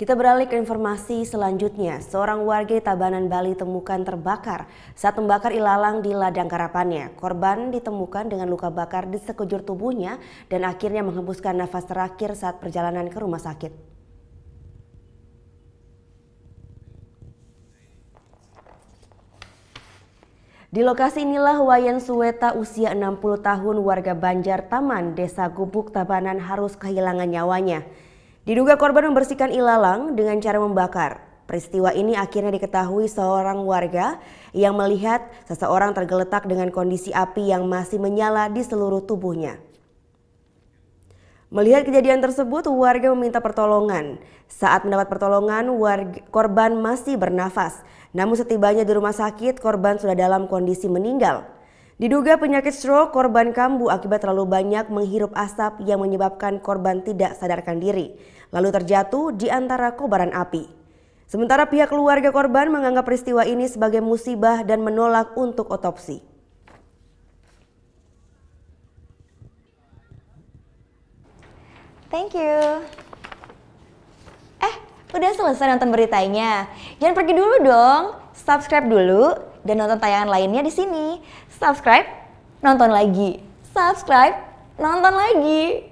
Kita beralih ke informasi selanjutnya. Seorang warga di Tabanan, Bali ditemukan terbakar saat membakar ilalang di ladang karapannya. Korban ditemukan dengan luka bakar di sekujur tubuhnya dan akhirnya menghembuskan nafas terakhir saat perjalanan ke rumah sakit. Di lokasi inilah Wayan Suweta usia 60 tahun warga Banjar Taman, Desa Gubuk, Tabanan harus kehilangan nyawanya. Diduga korban membersihkan ilalang dengan cara membakar. Peristiwa ini akhirnya diketahui seorang warga yang melihat seseorang tergeletak dengan kondisi api yang masih menyala di seluruh tubuhnya. Melihat kejadian tersebut, warga meminta pertolongan. Saat mendapat pertolongan, korban masih bernafas. Namun setibanya di rumah sakit, korban sudah dalam kondisi meninggal. Diduga penyakit stroke, korban kambuh akibat terlalu banyak menghirup asap yang menyebabkan korban tidak sadarkan diri, lalu terjatuh di antara kobaran api. Sementara pihak keluarga korban menganggap peristiwa ini sebagai musibah dan menolak untuk otopsi. Thank you. Udah selesai nonton beritanya? Jangan pergi dulu dong. Subscribe dulu dan nonton tayangan lainnya di sini. Subscribe, nonton lagi. Subscribe, nonton lagi.